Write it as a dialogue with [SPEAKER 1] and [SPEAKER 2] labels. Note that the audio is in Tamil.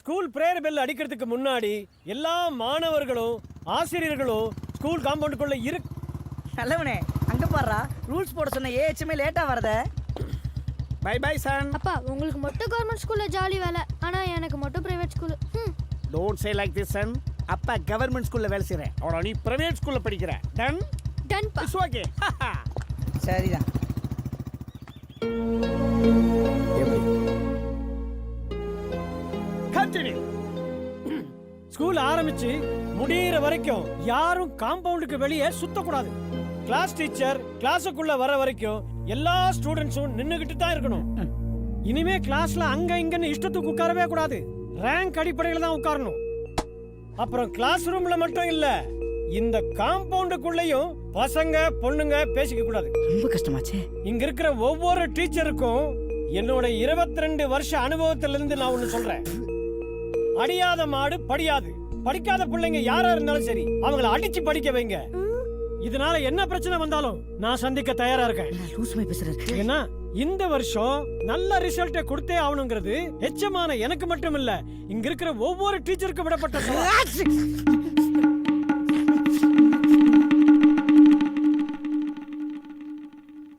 [SPEAKER 1] ஸ்கூல் பிரேயர் பெல் அடிக்கிறதுக்கு முன்னாடி எல்லா மாணவர்களும் ஆசிரியர்களும் ஸ்கூல் காம்பவுண்டுக்குள்ள
[SPEAKER 2] நல்லவனே அங்க பாருடா ரூல்ஸ் போட சொன்ன ஏஎச்எம்ஏ லேட்டா வரதே.
[SPEAKER 1] Bye bye son.
[SPEAKER 3] அப்பா உங்களுக்கு மட்டும் கவர்மெண்ட் ஸ்கூல்ல ஜாலி வேலை, ஆனா எனக்கு மட்டும் private school.
[SPEAKER 4] Don't say like this son. அப்பா கவர்மெண்ட் ஸ்கூல்ல வேலை செய்றேன், ஆனா நீ பிரைவேட் ஸ்கூல்ல படிக்கிற. டன்
[SPEAKER 3] டன் பா.
[SPEAKER 4] It's okay.
[SPEAKER 2] சரிதான்.
[SPEAKER 4] கண்டினியூ.
[SPEAKER 1] ஸ்கூல் ஆரம்பிச்சு முடியிற வரைக்கும் யாரும் காம்பவுண்டுக்கு வெளியே சுத்தக்கூடாது. கிளாஸ் டீச்சர் கிளாஸுக்குள்ள வர வரைக்கும் எல்லா ஸ்டூடெண்ட்ஸும் நின்னுகிட்டு தான் இருக்கணும். இனிமே கிளாஸ்ல அங்க இங்கன்னு இஷ்டத்துக்கு உட்காரவே கூடாது. ரேங்க் அடிப்படையில தான் உட்காரணும். அப்புறம் கிளாஸ் ரூம்ல மட்டும் இல்ல, இந்த காம்பவுண்டுக்குள்ளேயும் பசங்க பொண்ணுங்க பேசிக்க கூடாது.
[SPEAKER 2] ரொம்ப கஷ்டமாச்சே.
[SPEAKER 1] இங்க இருக்கிற ஒவ்வொரு டீச்சருக்கும் என்னோட 22 வருஷ அனுபவத்துல இருந்து நான் ஒண்ணு சொல்றேன். அடியாத மாடு படியாது. படிக்காத பிள்ளைங்க யாரா இருந்தாலும் சரி அவங்கள அடிச்சு படிக்க வைங்க. இதனால என்ன பிரச்சனை வந்தாலும் நான் சந்திக்க தயாரா இருக்கேன்.
[SPEAKER 2] லூசுமை பேசுறாரு.
[SPEAKER 1] ஏன்னா இந்த வருஷம் நல்ல ரிசல்ட்டை கொடுத்தே ஆகணுங்கிறது எச்சமான எனக்கு மட்டும் இல்ல, இங்க இருக்கிற ஒவ்வொரு டீச்சருக்கும் விடப்பட்ட சவால்.